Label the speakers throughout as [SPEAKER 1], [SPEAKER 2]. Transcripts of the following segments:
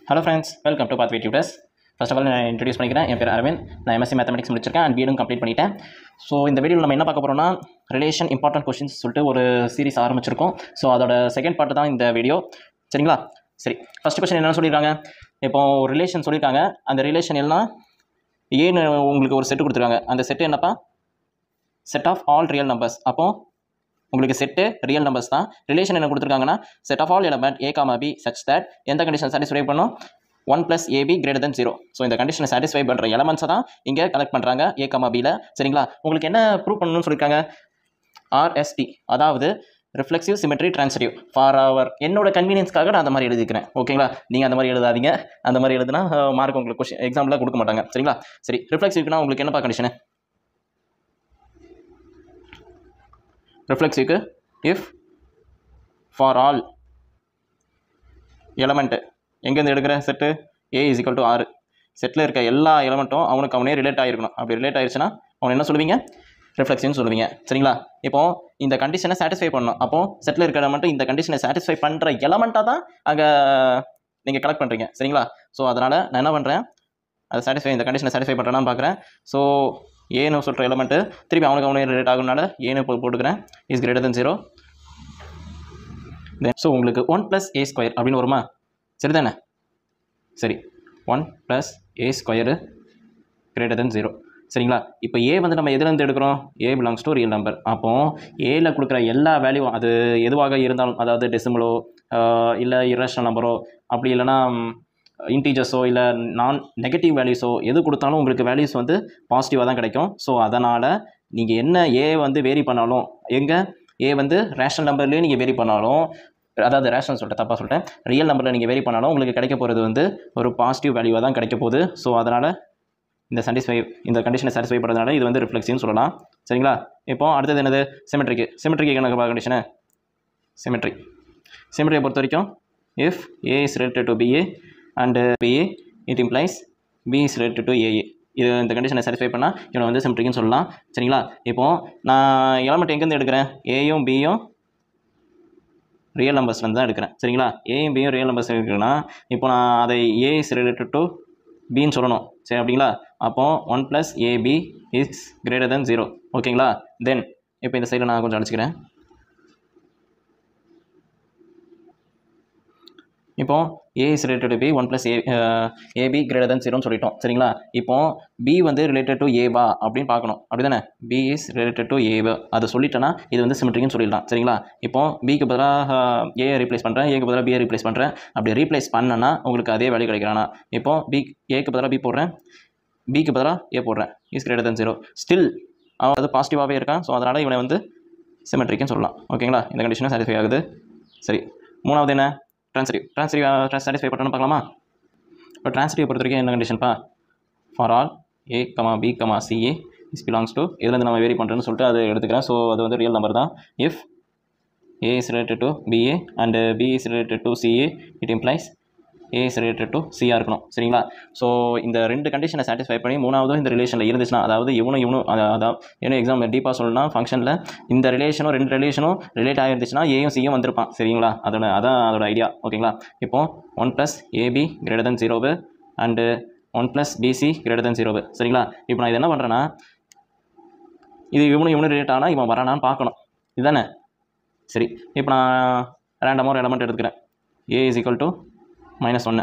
[SPEAKER 1] Hello friends, welcome to Pathway Tutors. First of all, நான் introduce பண்ணிக்கிறேன். என் பேர் அரவிந்த். நான் எம்எஸ்சி மேத்தமெட்டிக்ஸ் முடிச்சிருக்கேன் அண்ட் பிஎடும் கம்ப்ளீட் பண்ணிட்டேன். ஸோ இந்த வீடியோவில் நம்ம என்ன பார்க்க போகிறோம்னா ரிலேஷன் இம்பார்ட்டன்ட் கொஸ்டின்ஸ் சொல்லிட்டு ஒரு சீரிஸ் ஆரம்பிச்சிருக்கோம். ஸோ அதோட செகண்ட் பார்ட் தான் இந்த வீடியோ. சரிங்களா? சரி, ஃபஸ்ட் கொஸ்டின் என்னென்னு சொல்லியிருக்காங்க. இப்போ ரிலேஷன் சொல்லியிருக்காங்க. அந்த ரிலேஷன் எல்லாம் ஏன்னு உங்களுக்கு ஒரு செட்டு கொடுத்துருக்காங்க. அந்த செட்டு என்னப்பா? Set of all real numbers. அப்போ உங்களுக்கு செட்டு ரியல் நம்பர்ஸ் தான். ரிலேஷன் என்ன கொடுத்துருக்காங்கன்னா set of all element A comma B such that எந்த கண்டிஷன் சாட்டிஸ்ஃபை பண்ணும் 1 + AB > 0. ஸோ இந்த கண்டிஷனை சாட்டிஸ்ஃபை பண்ணுற எலமெண்ட்ஸை தான் இங்கே கலெக்ட் பண்ணுறாங்க ஏ காமா பியில். சரிங்களா? உங்களுக்கு என்ன ப்ரூவ் பண்ணணும்னு சொல்லியிருக்காங்க? RST, அதாவது reflexive symmetry transitive. For our என்னோட கன்வீனியன்ஸ்க்காக நான் அந்த மாதிரி எழுதிக்கிறேன். ஓகேங்களா? நீங்கள் அந்த மாதிரி எழுதாதீங்க. அந்த மாதிரி எழுதுனா மார்க் உங்களுக்கு கொஸ்டின் எக்ஸாம்பிளாக கொடுக்க மாட்டாங்க. சரிங்களா? சரி, ரிஃப்ளெக்சிவ்னா உங்களுக்கு என்னப்பா கண்டிஷனு? ரிஃப்ளெக்ஸிவ்க்கு இஃப் ஃபார் ஆல் எலமெண்ட்டு எங்கேருந்து எடுக்கிற செட்டு A = 6 செட்டில் இருக்க எல்லா எலமெண்ட்டும் அவனே ரிலேட் ஆகிருக்கணும். அப்படி ரிலேட் ஆகிடுச்சுன்னா அவன் என்ன சொல்லுவீங்க? ரிஃப்ளெக்ஸிவ்னு சொல்லுவீங்க. சரிங்களா? இப்போது இந்த கண்டிஷனை சாட்டிஸ்ஃபை பண்ணணும். அப்போது செட்டில் இருக்கிற எலமெண்ட்டு இந்த கண்டிஷனை சாட்டிஸ்ஃபை பண்ணுற எலமெண்ட்டாக தான் அங்கே நீங்கள் கலெக்ட் பண்ணுறீங்க. சரிங்களா? ஸோ அதனால் நான் என்ன பண்ணுறேன், அதை இந்த கண்டிஷனை சாட்டிஸ்ஃபை பண்ணுறேன்னு பார்க்குறேன். ஸோ ஏன்னு சொல்கிற எலமெண்ட்டு திருப்பி அவனே ரிலேட் ஆகுனால ஏன்னு போட்டுக்கிறேன் இஸ் > 0. தென் ஸோ உங்களுக்கு 1 + A² அப்படின்னு வருமா? சரி தானே? சரி, 1 + A² > 0. சரிங்களா? இப்போ ஏ வந்து நம்ம எதுலேருந்து எடுக்கிறோம்? A belongs to real number. அப்போது ஏல கொடுக்குற எல்லா வேல்யூவும் அது எதுவாக இருந்தாலும், அதாவது டெசிமலோ இல்லை இரேஷனல் நம்பரோ அப்படி இல்லைனா இன்டீஜர்ஸோ இல்லை நான் நெகட்டிவ் வேல்யூஸோ எது கொடுத்தாலும் உங்களுக்கு வேல்யூஸ் வந்து பாசிட்டிவாக தான் கிடைக்கும். ஸோ அதனால் நீங்கள் என்ன ஏ வந்து வேரி பண்ணாலும், எங்கே ஏ வந்து ரேஷனல் நம்பர்லேயே நீங்கள் வேரி பண்ணாலும், அதாவது ரேஷனல் சொல்லிட்டேன், தப்பாக சொல்லிட்டேன், ரியல் நம்பரில் நீங்கள் வேரி பண்ணாலும் உங்களுக்கு கிடைக்க போகிறது வந்து ஒரு பாசிட்டிவ் வேல்யூவாக தான் கிடைக்க போகுது. ஸோ அதனால் இந்த கண்டிஷனை சாட்டிஸ்ஃபை பண்ணுறதுனால இது வந்து ரிஃப்ளெக்ஸிவ்னு சொல்லலாம். சரிங்களா? இப்போ அடுத்தது என்னது? சிமெட்ரிக்கு என்ன கண்டிஷனு? சிமெட்ரியை பொறுத்த வரைக்கும் if A is related to BA and BA it implies B is related to AA. இது இந்த கண்டிஷனை சாட்டிஸ்ஃபை பண்ணால் இவனை வந்து சிமெட்ரிக்குன்னு சொல்லலாம். சரிங்களா? இப்போது நான் எலமெண்ட் எங்கேருந்து எடுக்கிறேன்? ஏயும் பியும் ரியல் நம்பர்ஸ்லேருந்து தான் எடுக்கிறேன். சரிங்களா? ஏயும் பியும் ரியல் நம்பர்ஸ் இருக்குன்னா இப்போ நான் அதை A is related to Bன்னு சொல்லணும். சரி அப்படிங்களா? அப்போது 1 + AB is > 0. ஓகேங்களா? தென் இப்போ இந்த சைடில் நான் கொஞ்சம் அடிச்சுக்கிறேன். இப்போ A is related to B 1 + AB > 0ன்னு சொல்லிட்டோம். சரிங்களா? இப்போ B வந்து ரிலேட்டட் டு ஏவா அப்படின்னு பார்க்கணும். அப்படி தானே? B is related to ஏவா அதை சொல்லிட்டேன்னா இது வந்து சிமெட்ரிக்குன்னு சொல்லிடலாம். சரிங்களா? இப்போ பிக்கு பதிலாக ஏ ரீப்ளேஸ் பண்ணுறேன், ஏக்கு பதிலாக பியை ரீப்ளேஸ் பண்ணுறேன். அப்படி ரீப்ளேஸ் பண்ணனா உங்களுக்கு அதே வேல்யூ கிடைக்கிறானா? இப்போ ஏக்கு பதிலாக பி போடுறேன், பிக்கு பதிலாக ஏ போடுறேன், இஸ் > 0. ஸ்டில் அவன் அது பாசிட்டிவாகவே இருக்கான். ஸோ அதனால் இவனை வந்து சிமெட்ரிக்குன்னு சொல்லலாம். ஓகேங்களா? இந்த கண்டிஷனும் சாட்டிஸ்ஃபை ஆகுது. சரி, மூணாவது என்ன? ட்ரான்சிட்டிவ் சாட்டிஸ்ஃபை பண்ணணும்னு பார்க்கலாமா? இப்போ ட்ரான்சிட்டிவ் பொறுத்த வரைக்கும் என்ன கண்டிஷன்ப்பா? For all A, B, C is belongs to இதுலேருந்து நம்ம வேரி பண்ணுறேன்னு சொல்லிட்டு அதை எடுத்துக்கிறேன். ஸோ அது வந்து ரியல் நம்பர் தான். If A is related to BA and B is related to CA it implies A is related to C இருக்கணும். சரிங்களா? ஸோ இந்த ரெண்டு கண்டிஷனை சாட்டிஸ்ஃபை பண்ணி மூணாவதும் இந்த ரிலேஷனில் இருந்துச்சுன்னா, அதாவது இவனும் அதாவது ஏன்னா எக்ஸாம் டீப்பாக சொல்லணும்னா ஃபங்க்ஷனில் இந்த ரெண்டு ரிலேஷனும் ரிலேட் ஆகிருந்துச்சுன்னா ஏயும் சியும் வந்திருப்பான். சரிங்களா? அதான் அதோட ஐடியா. ஓகேங்களா? இப்போது 1 + AB > 0 அண்டு 1 + BC > 0. சரிங்களா? இப்போ நான் இது என்ன பண்ணுறேன்னா, இது இவனு ரிலேட் ஆனால் இவன் வரானான்னு பார்க்கணும். இதுதானே? சரி, இப்போ நான் ரேண்டமாக ஒரு எலமெண்ட் எடுத்துக்கிறேன். A is equal to -1,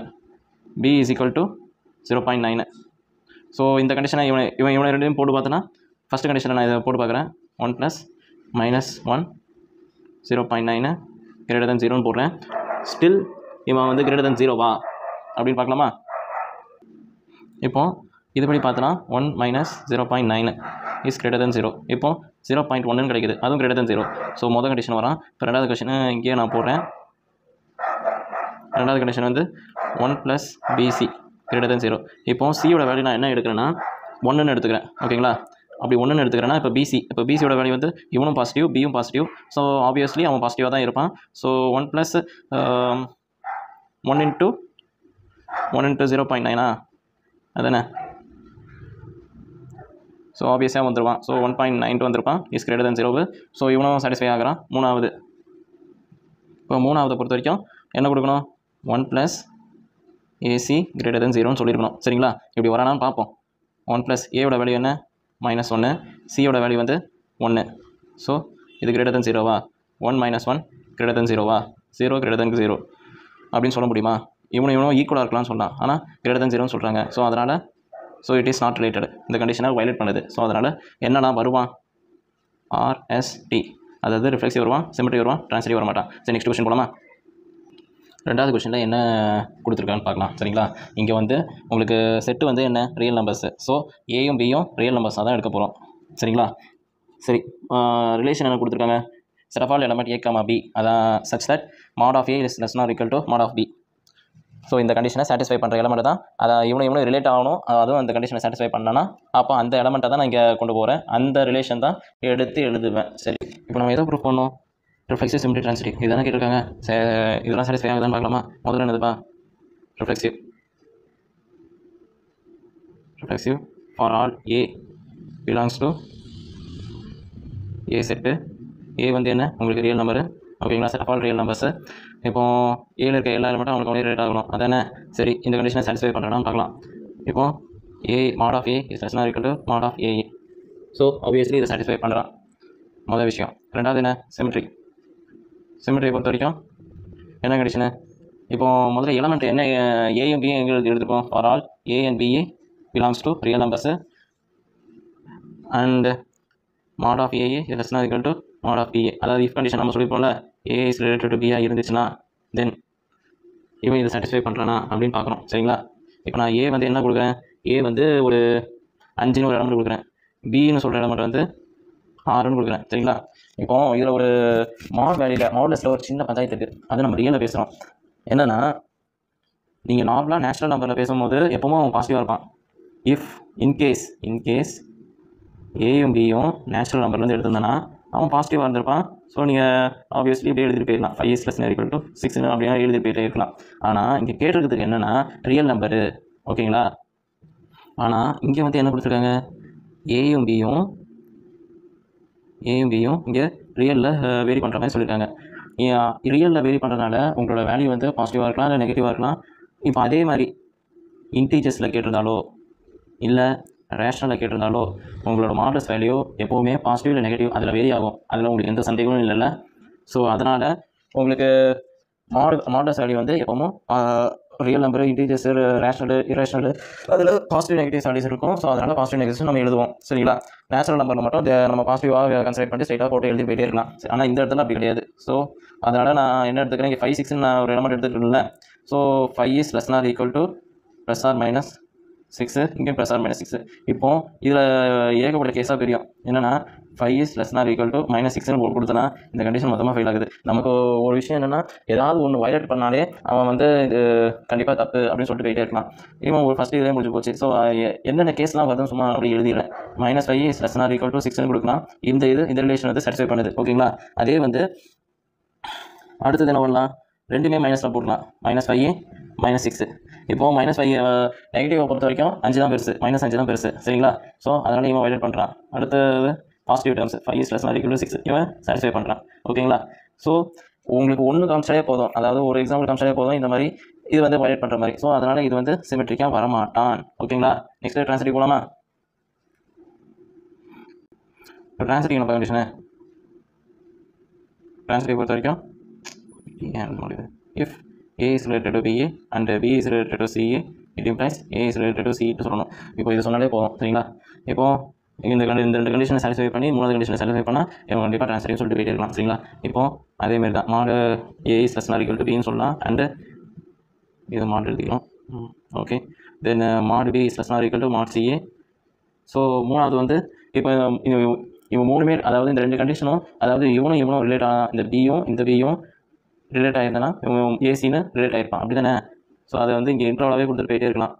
[SPEAKER 1] B is equal to 0.9. So இந்த கண்டிஷனை இவனை ரெண்டையும் போட்டு பார்த்தோன்னா ஃபஸ்ட்டு கண்டிஷனை நான் இதை போட்டு பார்க்குறேன். 1 + -1 0.9 > 0ன்னு போடுறேன். ஸ்டில் இவன் வந்து > 0வா அப்படின்னு பார்க்கலாமா? இப்போது இதுபடி பார்த்தோன்னா 1 - 0.9 இஸ் > 0. இப்போது 0.1ன்னு கிடைக்குது, அதுவும் > 0. ஸோ மொதல் கண்டிஷன் வரான். இப்போ ரெண்டாவது கண்டிஷனை இங்கேயே நான் போடுறேன். ரெண்டாவது கண்டிஷன் வந்து 1 + BC > 0. இப்போது சியோட வேல்யூ நான் என்ன எடுக்கிறேன்னா 1ன்னு எடுத்துக்கிறேன். ஓகேங்களா? அப்படி 1ன்னு எடுத்துக்கிறேன்னா இப்போ பிசியோட வேல்யூ வந்து இவனும் பாசிட்டிவ், பியும் பாசிட்டிவ். ஸோ ஆப்வியஸ்லி அவன் பாசிட்டிவாக தான் இருப்பான். ஸோ 1 + 1 × 0.9 அதானே? ஸோ ஆப்வியஸாக வந்துடுவான். ஸோ 1.92 வந்திருப்பான், இஸ் > 0. ஸோ இவனும் சாட்டிஸ்ஃபை ஆகிறான். மூணாவது இப்போ மூணாவதை பொறுத்த வரைக்கும் என்ன கொடுக்கணும்? 1 + ஏசி கிரேட்டர் தென் 0ன்னு சொல்லியிருக்கணும் சரிங்களா. இப்படி வரானான்னு பார்ப்போம். 1 ப்ளஸ் ஏவோட வேல்யூ என்ன -1, சியோட வேல்யூ வந்து 1. ஸோ இது கிரேட்டர் தென் 0வா, 1 - 1 கிரேட்டர் தென் 0வா, 0 கிரேட்டர் தென் 0 அப்படின்னு சொல்ல முடியுமா? இவனும் ஈக்குவலாக இருக்கலாம்னு சொல்லலாம், ஆனால் கிரேட்டர் தென் 0ன்னு சொல்கிறாங்க. ஸோ அதனால் இட் இஸ் நாட் ரிலேட்டட், இந்த கண்டிஷனை வயலேட் பண்ணுது. ஸோ அதனால் என்னன்னா வருவான் RST, அதாவது ரிஃப்ளெக்சிவ் வருவான், சிமெட்ரி வருவான், ட்ரான்சிட்டிவ் வர மாட்டான். சரி நெக்ஸ்ட் கொஸ்டின் போகலாமா? ரெண்டாவது கொஸ்டினில் என்ன கொடுத்துருக்கான்னு பார்க்கலாம் சரிங்களா. இங்கே வந்து உங்களுக்கு செட்டு வந்து என்ன ரியல் நம்பர்ஸு. ஸோ ஏயும் பியும் ரியல் நம்பர்ஸாக தான் எடுக்க போகிறோம் சரிங்களா. சரி ரிலேஷன் என்ன கொடுத்துருக்காங்க, set of all element A, B அதான் such that mod of A is less than or equal to mod of B. So இந்த கண்டிஷனை சாட்டிஸ்ஃபை பண்ணுற எலமெண்ட் தான், அதை இவனும் ரிலேட் ஆகணும், அதுவும் அந்த கண்டிஷனை சாட்டிஸ்ஃபை பண்ணனா அப்போ அந்த எலமெண்ட்டை தான் நான் இங்கே கொண்டு போகிறேன், அந்த ரிலேஷன் தான் எடுத்து எழுதுவேன். சரி இப்போ நம்ம எதை ப்ரூஃப் பண்ணோம், ரிஃப்ளெக்சிவ் சிமெட்ரி ட்ரான்சிட்டிவ் இதுதானே கேட்டிருக்காங்க. இதெல்லாம் சாட்டிஸ்ஃபை ஆகுதான்னு பார்க்கலாமா. முதல்ல என்னதுப்பா, reflexive for all A belongs to A set. A வந்து என்ன உங்களுக்கு ரியல் நம்பரு ஓகேங்களா, set of all real numbers. இப்போது ஏல இருக்க எல்லா எலமெண்ட்டும் அவங்களுக்கு ஒரே ரேட் ஆகணும் அதானே. சரி இந்த கண்டிஷனை சாட்டிஸ்ஃபை பண்ணுறேன்னு பார்க்கலாம். இப்போது A mod of A is less than or equal to mod of A. So obviously இதை சாட்டிஸ்ஃபை பண்ணுறான், முதல் விஷயம். ரெண்டாவது என்ன, சிமெட்ரியை பொறுத்த வரைக்கும் என்ன கண்டிஷனு, இப்போது முதல்ல எலமெண்ட் என்ன ஏயும் பியும் எங்கே எடுத்துப்போம், for all A and B belongs to real numbers and mod of A is less than or equal to mod of BA. அதாவது இஃப் கண்டிஷன் நம்ம சொல்லியிருப்போம்ல, A is related to B இருந்துச்சுன்னா தென் இவன் இதை சாட்டிஸ்ஃபை பண்ணுறானா அப்படின்னு பார்க்குறோம் சரிங்களா. இப்போ நான் A வந்து என்ன கொடுக்குறேன், A வந்து ஒரு 5ன்னு ஒரு எலமெண்ட் கொடுக்குறேன், பின்னு சொல்கிற எலமெண்ட் வந்து 6ன்னு கொடுக்குறேன் சரிங்களா. இப்போ இதில் ஒரு மாடுலஸில் ஒரு சின்ன பஞ்சாயத்து இருக்குது, அது நம்ம ரியலில் பேசுகிறோம். என்னென்னா நீங்கள் நார்மலாக நேச்சுரல் நம்பரில் பேசும்போது எப்போவும் அவன் பாசிட்டிவாக இருப்பான். இஃப் இன்கேஸ் ஏயும் பியும் நேச்சுரல் நம்பர்லேருந்து எடுத்திருந்தேன்னா அவன் பாசிட்டிவாக இருந்திருப்பான். ஸோ நீங்கள் ஆப்வியஸ்லி இப்படியே எழுதிட்டு போயிடலாம், 5 + = 6 அப்படின்னா எழுதிட்டு போயிட்டே இருக்கலாம். ஆனால் இங்கே கேட்டிருக்கிறதுக்கு என்னென்னா ரியல் நம்பரு ஓகேங்களா. ஆனால் இங்கே வந்து என்ன கொடுத்துருக்காங்க, ஏயும் பியும் இங்கே ரியலில் வேரி பண்ணுற மாதிரி சொல்லியிருக்காங்க. ரியலில் வேரி பண்ணுறதுனால உங்களோட வேல்யூ வந்து பாசிட்டிவாக இருக்கலாம் இல்லை நெகட்டிவாக இருக்கலாம். இப்போ அதே மாதிரி இன்டீஜர்ஸில் கேட்டிருந்தாலோ இல்லை ரேஷனலில் கேட்டிருந்தாலோ உங்களோட மாடல்ஸ் வேல்யூ எப்போவுமே பாசிட்டிவ் இல்லை நெகட்டிவ் அதில் வேரி ஆகும், அதில் உங்களுக்கு எந்த சந்தேகமும் இல்லைல்ல. ஸோ அதனால் உங்களுக்கு மாடல்ஸ் வேல்யூ வந்து எப்போவும் ரியல் நம்பரு, இன்டீஜர்ஸு, ரேஷனலு, இரேஷனலு அதில் பாசிட்டிவ் நெகட்டிவ் வேல்யூஸ் இருக்கும். ஸோ அதனால் பாசிட்டிவ் நெகட்டிவ்ஸ் நம்ம எழுதுவோம் சரிங்களா. நேச்சுரல் நம்பரில் மட்டும் நம்ம பாசிட்டிவாக கன்சிடர் பண்ணி ஸ்ட்ரைட்டாக போட்டு எழுதி போயிட்டே இருக்கலாம். ஆனால் இந்த இடத்துல அப்படி கிடையாது. ஸோ அதனால் நான் என்ன எடுத்துக்கிறேன், இங்கே 5, 6ன்னு நான் ஒரு எலமெண்ட் எடுத்துக்கிட்டேன்ல. So 5 is less than or equal to +or-6, இங்கே +or-6. இப்போது இதில் ஏகப்பட்ட கேஸாக தெரியும் என்னென்னா 5 is less than or equal to -6ன்னு கொடுத்தனா இந்த கண்டிஷன் மொத்தமாக ஃபெயில் ஆகுது. நமக்கு ஒரு விஷயம் என்னென்னா ஏதாவது ஒன்று வயலேட் பண்ணாலே அவன் வந்து இது கண்டிப்பாக தப்பு அப்படின்னு சொல்லிட்டு போயிட்டே இருக்கலாம். இவன் ஒரு ஃபஸ்ட்டு இதே முடிஞ்சு போச்சு. ஸோ என்னென்ன கேஸ்லாம் வருதுன்னு சும்மா அப்படி எழுதிடுறேன். -5 is less than or equal to 6ன்னு கொடுக்கலாம். இந்த ரிலேஷன் வந்து சாட்டிஸ்ஃபை பண்ணுது ஓகேங்களா. அதே வந்து அடுத்தது என்ன பண்ணலாம், ரெண்டுமே மைனஸில் போடலாம், -5 -6. இப்போது -5 நெகட்டிவை பொறுத்த வரைக்கும் 5 தான் பெருசு, -5 தான் பெருசு சரிங்களா. ஸோ அதனால் இவன் வயலேட் பண்ணுறான். அடுத்தது positive terms 5 is less than or equal to 6 இவன் சாட்டிஸ்ஃபை பண்ணுறான் ஓகேங்களா. ஸோ உங்களுக்கு ஒன்று காமிச்சாலே போதும், அதாவது ஒரு எக்ஸாம்பிள் காமிச்சாலே போதும் இந்த மாதிரி இது வந்து வயலேட் பண்ணுற மாதிரி. ஸோ அதனால் இது வந்து சிமெட்ரிக்காக வரமாட்டான் ஓகேங்களா. நெக்ஸ்ட்டு ட்ரான்சிட்டிவ் போகலாமா. இப்போ ட்ரான்சிட்டிவ் நம்ம கண்டிஷனு ட்ரான்சிட்டிவ் பொறுத்த வரைக்கும் if A is related to BA and B is related to CA, it implies A is related to C சொல்லணும். இப்போ இது சொன்னாலே போதும் சரிங்களா. இப்போது இந்த 2 கண்டிஷனை சாட்டிஸ்ஃபை பண்ணி 3வது கண்டிஷனை சாட்டிஸ்ஃபை பண்ணால் இவங்க கண்டிப்பாக ட்ரான்ஸ்ஃபர் சொல்லிட்டு போயிட்டே இருக்கலாம் சரிங்களா. இப்போது அதேமாரி தான் மாடு A is less than or equal to Bன்னு சொல்லலாம். அண்டு இது மாடு எழுதிக்கிறோம் ஓகே. தென் மாடு B is less than or equal to mod CA. So மூணாவது வந்து இப்போ இவன் மூணுமே, அதாவது இந்த 2 கண்டிஷனும், அதாவது இவனும் ரிலேட் ஆன இந்த பியும் ரிலேட் ஆகிருந்தேன்னா இவன் ஏசின்னு ரிலேட் ஆகிருப்பான் அப்படி தானே. ஸோ அதை வந்து இங்கே இன்ட்ரோலாகவே கொடுத்துட்டு போயிட்டே இருக்கலாம்.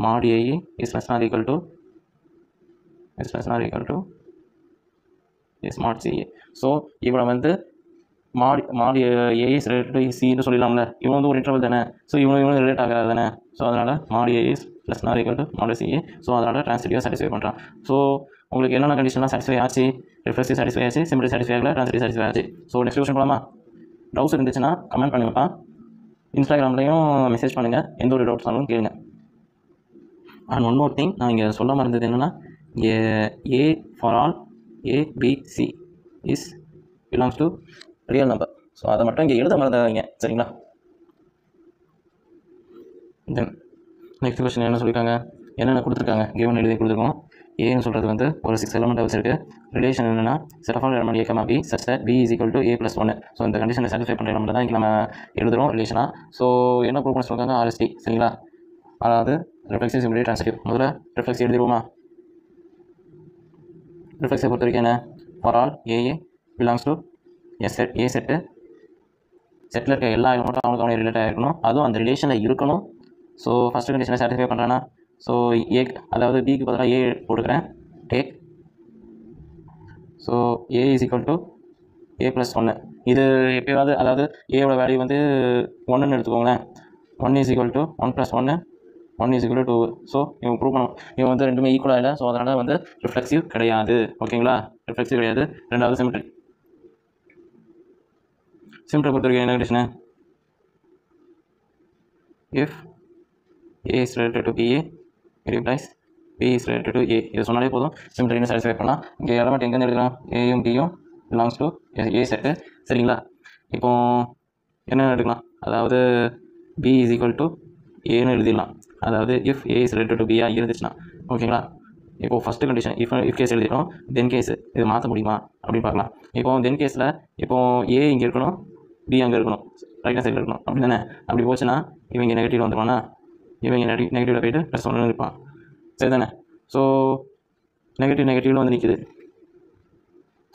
[SPEAKER 1] mod A is less than or equal to mod CA. So இவனை வந்து mod A is related to Cன்னு சொல்லிடலாம்ல. இவன் வந்து ஒரு இன்டர்வல் தானே. ஸோ இவனும் ரிலேட் ஆகாது தானே. ஸோ அதனால் mod A is less than or equal to mod CA. So அதனால் ட்ரான்சிட்டிவாக சாட்டிஸ்ஃபை பண்ணுறான். ஸோ உங்களுக்கு என்னென்ன கண்டிஷன்லாம் சாட்டிஸ்ஃபை ஆச்சு, ரிஃப்ளெக்சிவ் சாட்டிஸ்ஃபை ஆச்சு, சிமெட்ரி சாட்டிஸ்ஃபை ஆகல, ட்ரான்சிட்டிவ் சாட்டிஸ்ஃபை ஆச்சு. ஸோ நெக்ஸ்ட் கொஸ்டின் போகலாமா. டவுட்ஸ் இருந்துச்சுன்னா கமெண்ட் பண்ணுங்கப்பா. இன்ஸ்டாகிராம்லேயும் மெசேஜ் பண்ணுங்கள், எந்த ஒரு டவுட்ஸ்னாலும் கேளுங்க. அண்ட் ஒன் மோர் திங், நான் இங்கே சொல்ல மறந்தது என்னென்னா, இங்கே A for all ABC is belongs to real number. So அதை மட்டும் இங்கே எழுத மறந்துடாதீங்க, சரிங்களா? தென் நெக்ஸ்ட் கொஸ்டின் என்ன சொல்லியிருக்காங்க, என்னென்ன கொடுத்துருக்காங்க, கிவன் எழுதி கொடுத்துருக்கோம். ஏன்னு சொல்கிறது வந்து ஒரு 6 எலமெண்ட் வச்சிருக்கு. ரிலேஷன் என்னென்னா set of all element A comma B such that B is equal to A plus 1. So இந்த கண்டிஷனை சாட்டிஸ்ஃபை பண்ணுற எலமெண்ட் தான் இங்கே நம்ம எழுதுகிறோம் ரிலேஷனாக. ஸோ என்ன ப்ரூவ் பண்ண சொல்லியிருக்காங்க, ஆர்எஸ்டி, சரிங்களா? அதாவது ரிஃப்ளெக்சிவ் சிமிலரி ட்ரான்சிட்டிவ். முதல்ல ரிஃப்ளெக்சிவ் எழுதிடுவோமா? ரிஃப்ளெக்ஸை பொறுத்த வரைக்கும் என்ன, for all A belongs to S set. A set செட்டில் இருக்க எல்லா எலமெண்ட்டும் அவனுக்கு ரிலேட் ஆகிருக்கணும், அதுவும் அந்த ரிலேஷனில் இருக்கணும். ஸோ ஃபஸ்ட்டு கண்டிஷனை சாட்டிஸ்ஃபை பண்ணுறேன்னா, ஸோ ஏ அதாவது பிக்கு பதிலாக ஏ போட்டுக்கிறேன், take. So A is equal to A plus 1. இது எப்போயாவது, அதாவது ஏவோட வேல்யூ வந்து 1ன்னு எடுத்துக்கோங்களேன். 1 is equal to 1 + 1, 1 is equal to 2. So இவங்க ப்ரூவ் பண்ணணும், இவங்க வந்து ரெண்டுமே ஈக்குவலாக இல்லை. ஸோ அதனால் வந்து ரிஃப்ளெக்சிவ் கிடையாது, ஓகேங்களா? ரிஃப்ளெக்சிவ் கிடையாது. ரெண்டாவது சிமெட்ரி. சிமெட்ரி பொறுத்த வரைக்கும் என்ன condition, if A is related to BA, it implies B is related to A. இது சொன்னாலே போதும், சிமெட்ரின்னு சாட்டிஸ்ஃபை பண்ணலாம். இங்கே எலமெண்ட் எங்கேருந்து எடுக்கலாம், ஏயும் பியும் பிலாங்ஸ் டு ஏ செட்டு, சரிங்களா? இப்போ என்ன எடுக்கலாம், அதாவது B is equal to ஏன்னு எழுதிடலாம். அதாவது if A is related to B இருந்துச்சுன்னா, ஓகேங்களா? இப்போது ஃபஸ்ட்டு கண்டிஷன் இஃப் கேஸ் எழுதிட்டோம். தென் கேஸ் இது மாற்ற முடியுமா அப்படின்னு பார்க்கலாம். இப்போது தென் கேஸில் இப்போது ஏ இங்கே இருக்கணும், பி அங்கே இருக்கணும், ரைட் ஹேண்ட் சைடில் இருக்கணும், அப்படி தானே? அப்படி போச்சுன்னா இவங்க நெகட்டிவ் வந்துடுவானா, இவங்க நெகட்டிவில் போய்ட்டு +1 இருப்பான், சரி தானே? ஸோ நெகட்டிவில் வந்து நிற்கிது.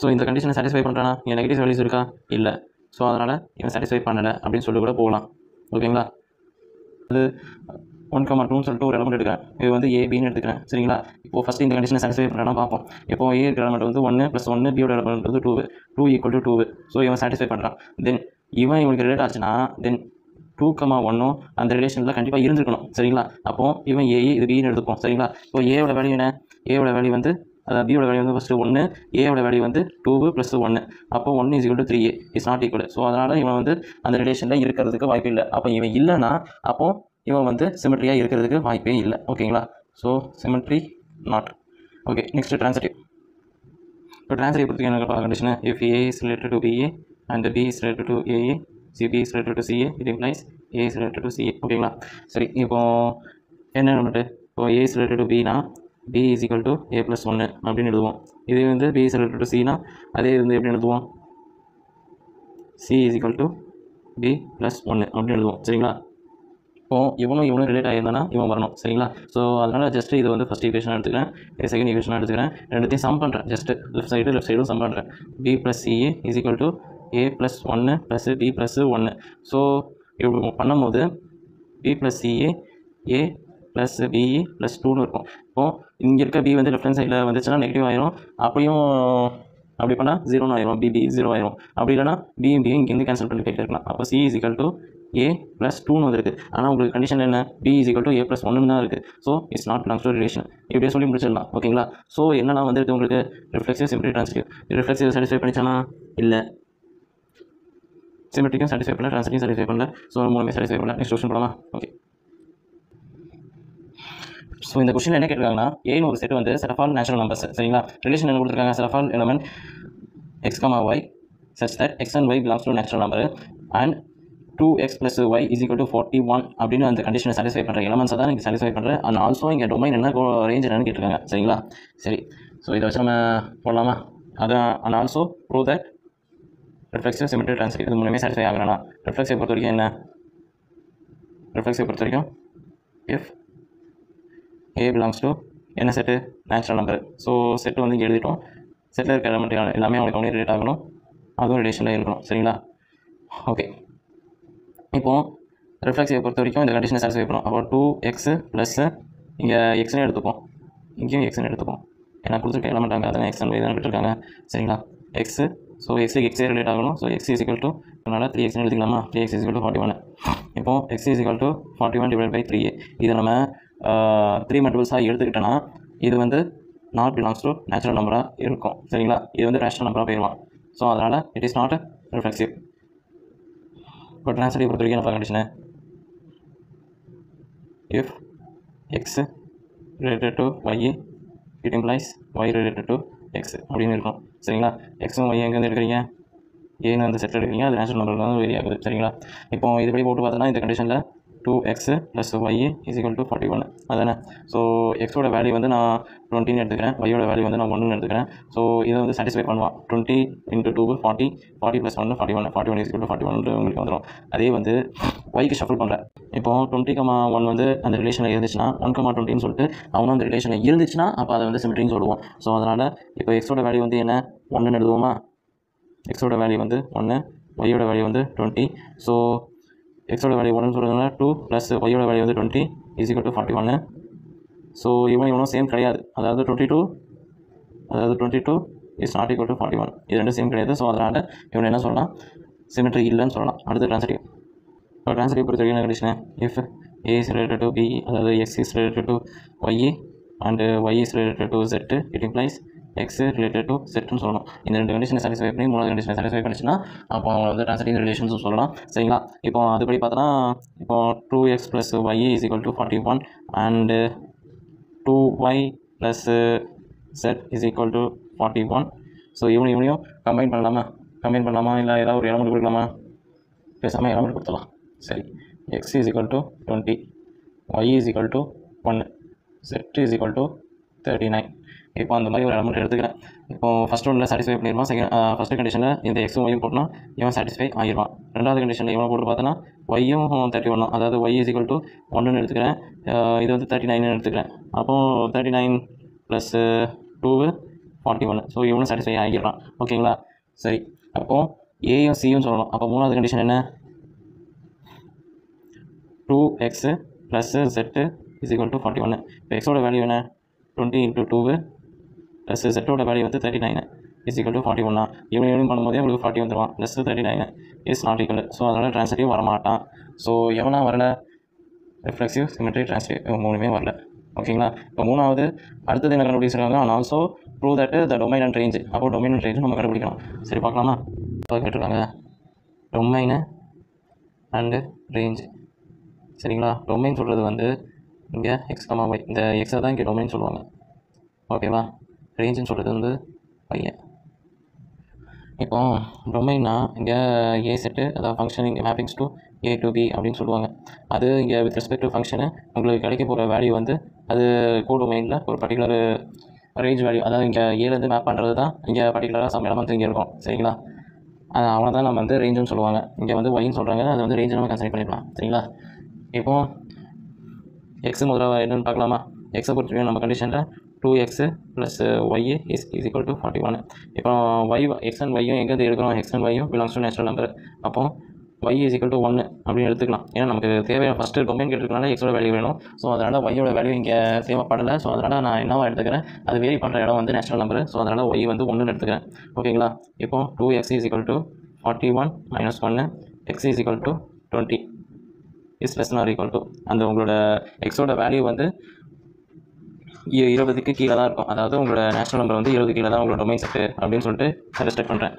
[SPEAKER 1] ஸோ இந்த கண்டிஷனை சாட்டிஸ்ஃபை பண்ணுறானா, இங்கே நெகட்டிவ் வேல்யூஸ் இருக்கா, இல்லை. ஸோ அதனால் இவன் சாட்டிஸ்ஃபை பண்ணலை அப்படின்னு சொல்லி கூட போகலாம், ஓகேங்களா? அது 1,2ன்னு சொல்லிட்டு ஒரு எலமெண்ட் எடுக்கிறேன், இது வந்து ஏபின்னு எடுத்துக்கிறேன், சரிங்களா? இப்போது ஃபஸ்ட்டு இந்த கண்டிஷனை சாட்டிஸ்ஃபை பண்ணுறானா பார்ப்போம். இப்போ ஏ எலமெண்ட் வந்து 1 + 1, பியோட எலமெண்ட் வந்து 2 ஈக்குவல் டு 2. ஸோ இவன் சாட்டிஸ்ஃபை பண்ணுறான். தென் இவனுக்கு ரிலேட் ஆச்சுன்னா, தென் 2,1 அந்த ரிலேஷனில் கண்டிப்பாக இருந்துருக்கணும், சரிங்களா? அப்போது இவன் ஏ, இது பின்னு எடுத்துப்போம், சரிங்களா? இப்போ ஏவோட வேல்யூ என்ன, ஏவோட வேல்யூ வந்து, அதாவது பியோட வேல்யூ வந்து ஃபஸ்ட்டு 1, ஏவோட வேல்யூ வந்து 2 + 1. அப்போ 1 is equal to 3a is not equal. So அதனால் இவன் வந்து அந்த ரிலேஷனில் இருக்கிறதுக்கு வாய்ப்பு இல்லை. அப்போ இவன் இல்லைன்னா அப்போது இவன் வந்து சிமெட்ரியாக இருக்கிறதுக்கு வாய்ப்பே இல்லை, ஓகேங்களா? So symmetry not. Okay, next transitive. இப்போ ட்ரான்சிட்டிவ் பொறுத்து என்ன condition, if A is related to B and B is related to A, CB is related to CA, it implies A is related to CA, ஓகேங்களா? சரி, இப்போது என்ன நம்மட்டு, இப்போ A is related to Bனா B is equal to A + 1 அப்படின்னு எழுதுவோம். இது வந்து B is related to Cனா அதே வந்து எப்படி எழுதுவோம், C is equal to B + 1 அப்படின்னு எழுதுவோம், சரிங்களா? இப்போது இவனும் ரிலேட் ஆகியிருந்தானா இவன் வரணும், சரிங்களா? ஸோ அதனால் ஜஸ்ட்டு இது வந்து ஃபஸ்ட் ஈக்குவேஷனாக எடுத்துக்கிறேன், இது செகண்ட் ஈக்குவேஷனாக எடுத்துக்கிறேன், ரெண்டுத்தையும் சம் பண்ணுறேன். ஜஸ்ட்டு லெஃப்ட் சைடும் சம் பண்ணுறேன். B + CA is equal to A + 1 + B + 1. So இப்படி பண்ணும்போது B + CA A + BE + 2ன்னு இருக்கும். இப்போது இங்கே இருக்க B வந்து லெஃப்ட் ஹேண்ட் சைடில் வந்துச்சுன்னா நெகட்டிவ் ஆயிரும், அப்படியும் அப்படி பண்ணால் 0ன்னு ஆயிரும், BB 0 ஆயிரும். அப்படி இல்லைனா பியும் இங்கேருந்து கேன்சல் பண்ணி போயிட்டு இருக்கலாம். அப்போ C is equal to A + 2ன்னு வந்துருக்கு. ஆனால் உங்களுக்கு கண்டிஷன் என்ன, B is equal to A + 1ன்னு தான் இருக்குது. So it's not belongs to relation. இப்படியே சொல்லி முடிச்சிடலாம், ஓகேங்களா? ஸோ என்னெல்லாம் வந்துருக்கு உங்களுக்கு, reflexive, symmetry, transitive. Reflexive satisfy பண்ணிச்சானா, இல்லை. சிமெட்ரிக்கும் சாட்டிஸ்ஃபை பண்ணல, ட்ரான்சிட்டியும் சாட்டிஸ்ஃபை பண்ணல. ஸோ மூணுமே சாட்டிஸ்ஃபை பண்ணல. நெக்ஸ்ட் கொஸ்டின் போகலாமா? ஓகே. ஸோ இந்த கொஸ்டின் என்ன கேட்டிருக்காங்கன்னா, ஏன்னு ஒரு செட் வந்து set of all natural numbers, சரிங்களா? ரிலேஷன் என்ன கொடுத்துருக்காங்க, set of all element x, y such that x and y belongs to natural number and 2x + y is equal to 41 அப்படின்னு அந்த கண்டிஷனை சாட்டிஸ்ஃபை பண்ணுற எலமெண்ட்ஸை தான் நீங்கள் சாட்டிஸ்ஃபை பண்ணுற. அண்ட் ஆல்சோ இங்கே டொமைன் என்ன ரேஞ்ச் என்னன்னு கேட்டிருக்காங்க, சரிங்களா? சரி, ஸோ இதை வச்சு நம்ம போடலாமா? அதான். And also prove that reflexive, symmetry, transitive இது மூணுமே சாட்டிஸ்ஃபை ஆகணும்னா, ரிஃப்ளெக்சிவ் பொறுத்த வரைக்கும் என்ன, ரிஃப்ளெக்சிவ் பொறுத்த வரைக்கும் இஃப் A பிலாங்ஸ் டு என்ன set, natural number. So set வந்து இங்கே எழுதிட்டோம். செட்டில் இருக்க எலமெண்ட் எல்லாமே அவனுக்கு ரிலேட் ஆகணும், அதுவும் ரிலேஷனில் இருக்கணும், சரிங்களா? ஓகே. இப்போது ரிஃப்ளெக்சிவை பொறுத்த வரைக்கும் இந்த கண்டிஷனை சாட்டிஸ்ஃபை பண்ணணும். அப்போ 2x + இங்கே எக்ஸ்னு எடுத்துப்போம், இங்கேயும் எக்ஸ்னு எடுத்துப்போம். ஏன்னா கொடுத்துருக்க எலமெண்ட் அங்கே அதான் எக்ஸ் அண்ட் தான் விட்டுருக்காங்க, சரிங்களா? எக்ஸு. ஸோ எக்ஸே ரிலேட் ஆகணும். So x is equal to, அதனால் 3x எழுதிக்கலாமா? 3x is equal to 41. இப்போது x is equal to 41 / 3a. இதை நம்ம 3 மல்டிபிள்ஸாக எடுத்துக்கிட்டோன்னா இது வந்து நாட் பிலாங்ஸ் டு நேச்சுரல் நம்பராக இருக்கும், சரிங்களா? இது வந்து ரேஷனல் நம்பராக போயிடுவான். ஸோ அதனால் இட் இஸ் நாட் ரிஃப்ளெக்சிவ். இப்போ ட்ரான்சிட்டிவ் பொறுத்த வரைக்கும் என்ன condition, if x related to y it implies y related to x அப்படின்னு இருக்கும் சரிங்களா. எக்ஸும் ஒய் எங்கேருந்து எடுக்கிறீங்க, ஏன்னு வந்து செட் எடுக்கிறீங்க, அது நேச்சுரல் நம்பரில் வந்து வெரி ஆகுது சரிங்களா. இப்போ இதுபடி போட்டு பார்த்தோன்னா இந்த கண்டிஷனில் 2x + y = 41 அதானே. ஸோ எக்ஸோட வேல்யூ வந்து நான் 20ன்னு எடுத்துக்கிறேன், ஒய்யோட வேல்யூ வந்து நான் 1ன்னு எடுத்துக்கிறேன். ஸோ இதை வந்து சாட்டிஸ்ஃபை பண்ணுவான். 20 × 2 40, 40 + 1 41, 41 = 41 உங்களுக்கு வந்துடும். அதே வந்து ஒய்க்கு ஷஃபிள் பண்ணுறேன். இப்போ 20,1 வந்து அந்த ரிலேஷனில் இருந்துச்சுன்னா 1,20ன்னு சொல்லிட்டு அவனும் அந்த ரிலேஷனில் இருந்துச்சுன்னா அப்போ அதை வந்து சிமெட்ரின்னு சொல்லுவோம். ஸோ அதனால் இப்போ எக்ஸோட வேல்யூ வந்து என்ன 1ன்னு எழுதுவோமா. எக்ஸோட வேல்யூ வந்து 1, ஒய்யோட வேல்யூ வந்து 20. ஸோ எக்ஸோட வேல்யூ 1ன்னு சொல்கிறதுனால 2 + ஒய்யோட வேல்யூ வந்து 20 = 41. ஸோ இவனும் சேம் கிடையாது, அதாவது 22 இஸ் நாட் ஈக்குவல் டு 41. இது ரெண்டும் சேம் கிடையாது. ஸோ அதனால் இவன் என்ன சொல்லலாம், சிமெட்ரி இல்லைன்னு சொல்லலாம். அடுத்து ட்ரான்சிட்டிவ். இப்போ ட்ரான்சிட்டிவ் பொறுத்த வரைக்கும் என்ன condition, if A is related to B, அதாவது x is related to y and y is related to z, it implies x related to செட்னு சொல்லணும். இந்த ரெண்டு கண்டிஷனை சாட்டிஸ்ஃபை பண்ணி மூணாவது கண்டிஷனை சாட்டிஸ்ஃபை பண்ணிச்சுன்னா அப்போ அவங்க வந்து ட்ரான்சிட்டிவ் ரிலேஷன்ஸும் சொல்லலாம் சரிங்களா. இப்போ அதுபடி பார்த்தோன்னா இப்போ 2x + y = 41 and 2y + z = 41. So இவனையும் கம்பைன் பண்ணலாமா இல்லை ஏதாவது ஒரு எலமெண்ட் கொடுக்கலாமா, பேசாமல் எலமெண்ட் கொடுத்துடலாம். சரி, x = 20, y = 1, z = 39. இப்போ அந்த மாதிரி ஒரு எலமெண்ட் எடுத்துக்கிறேன். இப்போ ஃபஸ்ட் ஒன்றில் சாட்டிஸ்ஃபை பண்ணிடுவான். ஃபஸ்ட்டு கண்டிஷனில் இந்த எக்ஸும் ஒய்யும் போட்டோன்னா இவன் சாட்டிஸ்ஃபை ஆகிடுவான். ரெண்டாவது கண்டிஷனில் இவனை போட்டு பார்த்தோன்னா ஒய்யும் 31, அதாவது y = 1ன்னு எடுத்துக்கிறேன். இது வந்து 39ன்னு எடுத்துக்கிறேன். அப்போது 39 + 2 41. ஸோ இவனும் சாட்டிஸ்ஃபை ஆகிடுறான். ஓகேங்களா. சரி, அப்போது ஏயும் சியும் சொல்லணும். அப்போ மூணாவது கண்டிஷன் என்ன, 2x + z = 41. இப்போ எக்ஸோட வேல்யூ என்ன 20 × 2 ப்ளஸ் செட்டோட வேல்யூ வந்து 39 = 41. இவனையும் பண்ணும்போதே உங்களுக்கு 40 வந்துடுவான். Plus 39 is not equal. So அதனால் ட்ரான்சிட்டிவ் வரமாட்டான். ஸோ எவனா வரல, ரிஃப்ளெக்சிவ், சிமெட்ரி, ட்ரான்சிட்டிவ் மூணுமே வரல. ஓகேங்களா. இப்போ மூணாவது அடுத்தது என்ன கண்டுபிடிச்சிருக்காங்க, and also prove that the domain and range. அப்போ டொமைன் அண்ட் ரேஞ்ச் நம்ம கண்டுபிடிக்கணும். சரி பார்க்கலாமா. இப்போ கேட்டிருக்காங்க டொமைனு அண்டு ரேஞ்சு சரிங்களா. டொமைன் சொல்கிறது வந்து இங்கே x, y, இந்த எக்ஸை தான் இங்கே டொமைன் சொல்லுவாங்க. ஓகேவா. ரேஞ்சுன்னு சொல்கிறது வந்து பையன். இப்போ டொமைன்னா இங்கே ஏ செட்டு, அதாவது ஃபங்க்ஷன் இங்கே mappings to A to B அப்படின்னு சொல்லுவாங்க. அது இங்கே வித் ரெஸ்பெக்ட் டு ஃபங்க்ஷனு உங்களுக்கு கிடைக்க போகிற வேல்யூ வந்து அது கோடொமைனில் ஒரு பர்டிகுலர் ரேஞ்ச் வேல்யூ, அதாவது இங்கே ஏலேருந்து மேப் பண்ணுறது தான் இங்கே பர்டிகுலராக சம் எலமெண்ட் இங்கே இருக்கும் சரிங்களா. அவனை தான் நம்ம வந்து ரேஞ்சுன்னு சொல்லுவாங்க. இங்கே வந்து ஒய்ன்னு சொல்கிறாங்க, அது வந்து ரேஞ்சு நம்ம கன்சிடர் பண்ணிக்கலாம் சரிங்களா. இப்போது எக்ஸு முதல்ல என்னென்னு பார்க்கலாமா. எக்ஸை பொறுத்த நம்ம கண்டிஷனில் 2x + y = 41. இப்போ எக்ஸ் அண்ட் ஒய்யும் எங்கேருந்து எடுக்கிறோம், எக்ஸ் அண்ட் ஒய்யும் பிலாங்ஸ் டு நேச்சுரல் நம்பர். அப்போ y = 1 அப்படின்னு எடுத்துக்கலாம். ஏன்னா நமக்கு தேவையான ஃபஸ்ட்டு டொமைன் கேட்டுருக்கனால எக்ஸோட வேல்யூ வேணும். ஸோ அதனால் ஒய்யோட வேல்யூ இங்கே தேவைப்படலை. ஸோ அதனால் நான் என்னவா எடுத்துக்கிறேன், அது வேரி பண்ணுற இடம் வந்து நேச்சுரல் நம்பர். ஸோ அதனால் y வந்து 1ன்னு எடுத்துக்கிறேன். ஓகேங்களா. இப்போ 2x = 41 - 1, x = 20 is less or equal to, அந்த உங்களோட எக்ஸோட வேல்யூ வந்து 20க்கு கீழே தான் இருக்கும். அதாவது உங்களோட நேச்சுரல் நம்பர் வந்து 20 கீழே தான் உங்களோட டொமைன் செட்டு அப்படின்னு சொல்லிட்டு ரெஸ்ட்ரிக்ட் பண்ணுறேன்.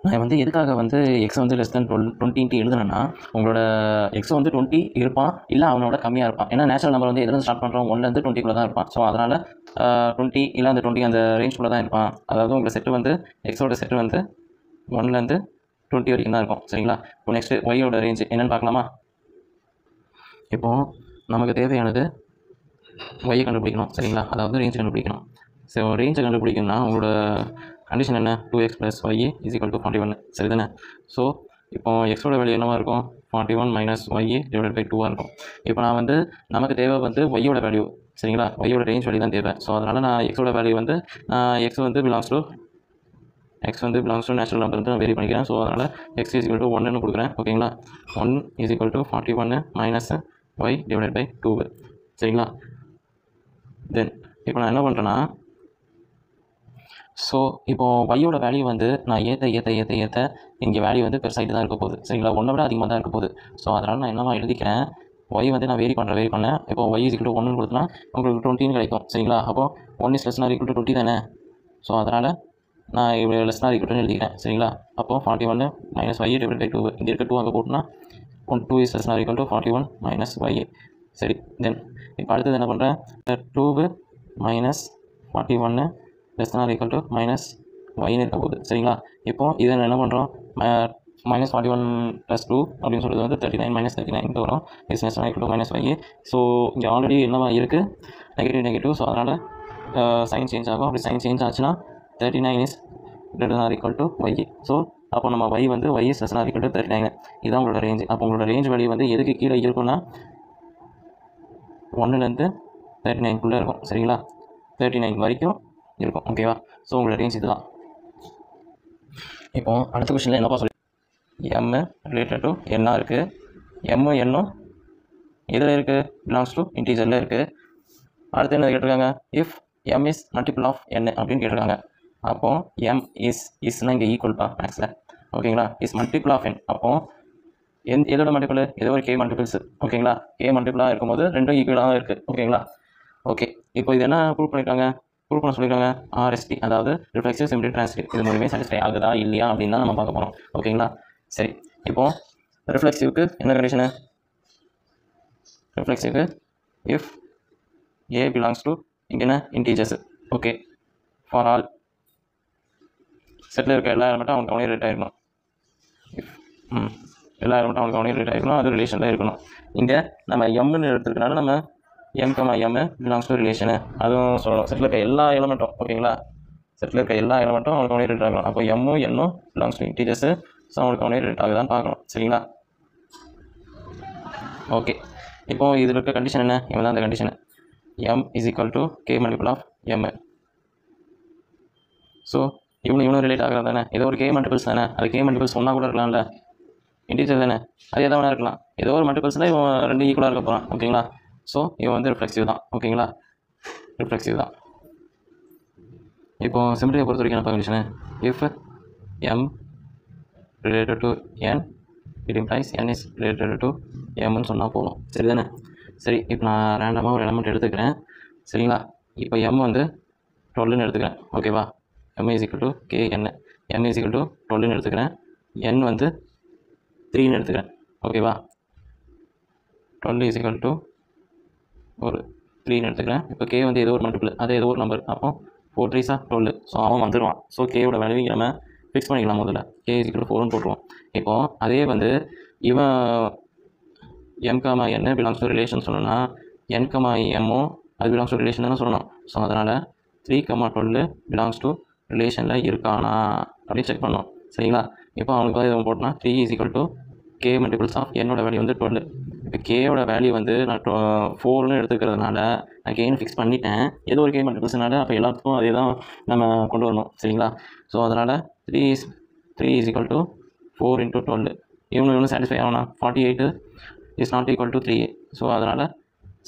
[SPEAKER 1] நான் வந்து எதுக்காக வந்து எக்ஸ் வந்து லெஸ் தென் 20 எழுதுனேன்னா, உங்களோட எக்ஸ் வந்து 20 இருப்பான், இல்லை அவனோட கம்மியாக இருப்பான். ஏன்னா நேச்சுரல் நம்பர் வந்து எதுலேருந்து ஸ்டார்ட் பண்ணுறோம், 1லேருந்து 20 தான் இருப்பான். ஸோ அதனால் 20 இல்லை அந்த 20 அந்த ரேஞ்சுக்குள்ளே தான் இருப்பான். அதாவது உங்கள் செட்டு வந்து எக்ஸோட செட்டு வந்து 1லேருந்து 20 வரைக்கும் தான் இருக்கும் சரிங்களா. இப்போ நெக்ஸ்ட்டு ஒய்யோட ரேஞ்சு என்னென்னு பார்க்கலாமா. இப்போது நமக்கு தேவையானது ஒய்யை கண்டுபிடிக்கணும் சரிங்களா, அதாவது ரேஞ்ச் கண்டுபிடிக்கணும். ஸோ ரேஞ்சை கண்டுபிடிக்கணும்னா உங்களோட கண்டிஷன் என்ன, 2x + y = 41 சரி தானே. ஸோ இப்போ எக்ஸோட வேல்யூ என்னவாக இருக்கும், 41 - y / 2 இருக்கும். இப்போ நான் வந்து நமக்கு தேவை வந்து ஒய்யோட வேல்யூ சரிங்களா, ஒய்யோட ரேஞ்ச் வேல்யூ தான் தேவை. ஸோ அதனால் நான் எக்ஸோட வேல்யூ வந்து எக்ஸ் வந்து பிலாங்ஸ் டு நேச்சுரல் நம்பர் வந்து நான் வேரி பண்ணிக்கிறேன். ஸோ அதனால் x = 1ன்னு கொடுக்குறேன். ஓகேங்களா. 1 = 41 - y / 2 சரிங்களா. தென் இப்போ நான் என்ன பண்ணுறேன்னா, ஸோ இப்போது ஒய்யோட வேல்யூ வந்து நான் ஏற்ற இங்கே வேல்யூ வந்து பெருசாகிட்டு தான் இருக்க போகுது சரிங்களா, 1 விட அதிகமாக தான் இருக்க போகுது. ஸோ அதனால் நான் என்னவா எழுதிக்கிறேன், ஒய் வந்து நான் வேரி பண்ணேன். இப்போ y = 1ன்னு கொடுத்தனா உங்களுக்கு 20ன்னு கிடைக்கும் சரிங்களா. அப்போது 1 = less = 20 தானே. ஸோ அதனால் நான் இவ்வளோ லெஸ் ஆர் ஈக்குவல்னு எழுதிக்கிறேன் சரிங்களா. அப்போது 41 - y / 2 இங்கே இருக்க 2 அங்கே போட்டுனா 2 = less = 41 - y சரி, தென் இப்போ அடுத்தது என்ன பண்ணுறேன், 2 minus 41 less or equal to minus ஒய்னு இருக்க போகுது. சரிங்களா? இப்போது இதை என்ன பண்ணுறோம், மைனஸ் 41 + 2 அப்படின்னு சொல்கிறது வந்து 39 மைனஸ் 39 வரும். Is less or equal to minus y. So இங்கே ஆல்ரெடி என்னவா இருக்குது, நெகட்டிவ். ஸோ அதனால் சைன் சேஞ்ச் ஆகும். அப்படி சைன் சேஞ்ச் ஆச்சுன்னா 39 is greater or equal to y. So அப்போ நம்ம y வந்து y is less or equal to 39. இதுதான் உங்களோட ரேஞ்ச். அப்போ உங்களோட ரேஞ்ச் வேல்யூ வந்து எதுக்கு கீழே இருக்குன்னா 1லேருந்து 39க்குள்ளே இருக்கும். சரிங்களா? 39 வரைக்கும் இருக்கும். ஓகேவா? ஸோ உங்களோட ரேஞ்ச் இதுதான். இப்போது அடுத்த கொஸ்டினில் என்னப்பா சொல்லி, m ரிலேட்டட் டு n இருக்குது. m n எதில் இருக்குது, பிலாங்ஸ் டு இன்டீஜரில் இருக்குது. அடுத்து என்ன கேட்டிருக்காங்க, if m is multiple of n அப்படின்னு கேட்டிருக்காங்க. அப்போது m இஸ்னால் இங்கே ஈக்குவல்ப்பா மேக்ஸில். ஓகேங்களா? Is multiple of n. அப்போது எதோட மல்டிபிள், ஏதோ ஒரு k மல்டிபிள்ஸ். ஓகேங்களா? k மல்டிபிளாக இருக்கும்போது ரெண்டும் ஈக்குவலாக இருக்குது. ஓகேங்களா? ஓகே, இப்போ இது என்ன ப்ரூவ் பண்ணியிருக்காங்க, ப்ரூவ் பண்ண சொல்லியிருக்காங்க, RST, அதாவது ரிஃப்ளெக்சிவ் சிமெட்ரி டிரான்சிட்டிவ். இது மூணுமே சாட்டிஸ்ஃபை ஆகுதா இல்லையா அப்படின்னு தான் நம்ம பார்க்க போகிறோம். ஓகேங்களா? சரி, இப்போது ரிஃப்ளெக்சிவ்க்கு என்ன கண்டிஷனு, ரிஃப்ளெக்சிவ்க்கு இஃப் a பிலாங்ஸ் டு இங்கே என்ன இன்டீஜர்ஸ். ஓகே, ஃபார் ஆல் செட்டில் இருக்க எல்லா எலமெண்ட்டும் அவனுக்கு அவனே ரேட் ஆகிருக்கணும். எல்லா எலமெண்ட்டும் அவனுக்கு அவனே ரேட் ஆகிருக்கணும். அது ரிலேஷனில் இருக்கணும். இங்கே நம்ம எம்னு எடுத்துருக்கனால நம்ம m, m belongs to relation அதுவும் சொல்லணும். செட்டில் இருக்க எல்லா எலமெண்ட்டும். ஓகேங்களா? செட்டில் இருக்க எல்லா எலமெண்ட்டும் அவனுக்கு அவனே ரேட் ஆகணும். அப்போ m n belongs to integers. So அவனுக்கு அவனே ரேட் ஆகுதான்னு பார்க்கணும். சரிங்களா? ஓகே, இப்போது இதில் இருக்க கண்டிஷன் என்ன, இவன் தான் அந்த கண்டிஷனு, m is equal to k multiple of m. So இவனும் ரிலேட் ஆகிறது தானே, ஏதோ ஒரு k மல்டிபிள்ஸ் தானே. அது k மல்டிபிள்ஸ் ஒன்றா கூட இருக்கலாம்ல, இன்டீஜர் தானே, அது எதாவது ஒன்றா இருக்கலாம். ஏதோ ஒரு மல்டிபிள்ஸ்னால் இவன் ரெண்டு ஈக்குவலாக இருக்க போகிறான். ஓகேங்களா? ஸோ இவன் வந்து ரிஃப்ளெக்சிவ் தான். ஓகேங்களா? ரிஃப்ளெக்சிவ் தான். இப்போது சிமெட்ரியை பொறுத்த வரைக்கும் என்ன condition, if m related to n it implies n is related to mன்னு சொன்னால் போதும். சரி தானே? சரி, இப்போ நான் ரேண்டமாக ஒரு எலமெண்ட் எடுத்துக்கிறேன். சரிங்களா? இப்போ m வந்து 12ன்னு எடுத்துக்கிறேன். ஓகேவா? m is equal to kn. m is equal to 12ன்னு எடுத்துக்கிறேன். n வந்து 3ன்னு எடுத்துக்கிறேன். ஓகேவா? 12 இஸ் ஈக்குவல் டு ஒரு 3ன்னு எடுத்துக்கிறேன். இப்போ k வந்து ஏதோ ஒரு மல்டிபிள், அது ஏதோ ஒரு நம்பர். அப்போ 4 3 12. ஸோ அவன் வந்துடுவான். ஸோ கேயோட வேல்யூ நம்ம ஃபிக்ஸ் பண்ணிக்கலாம். முதல்ல k இஸ் ஈக்குவல் டு 4ன்னு போட்டுருவோம். இப்போது அதே வந்து இவன் m, n belongs to relation சொல்லணும்னா n, m அது பிலாங்ஸ் டு ரிலேஷன் தானே சொல்லணும். ஸோ அதனால் 3, 12 பிலாங்ஸ் டு ரிலேஷனில் இருக்கானா அப்படி செக் பண்ணோம். சரிங்களா? இப்போ அவனுக்கு இதை போட்டோம்னா 3 is equal to k multiples of என்னோட வேல்யூ வந்து 12. இப்போ கேயோட வேல்யூ வந்து நான் 4ன்னு எடுத்துக்கிறதுனால நான் கேன்னு ஃபிக்ஸ் பண்ணிட்டேன். ஏதோ ஒரு k மல்டிபிள்ஸ்னால அப்போ எல்லாத்துக்கும் அதே தான் நம்ம கொண்டு வரணும். சரிங்களா? ஸோ அதனால் 3 இஸ் ஈக்குவல் டு 4 × 12. இவனு சாட்டிஸ்ஃபை ஆகணும். 48 is not equal to 3. So அதனால்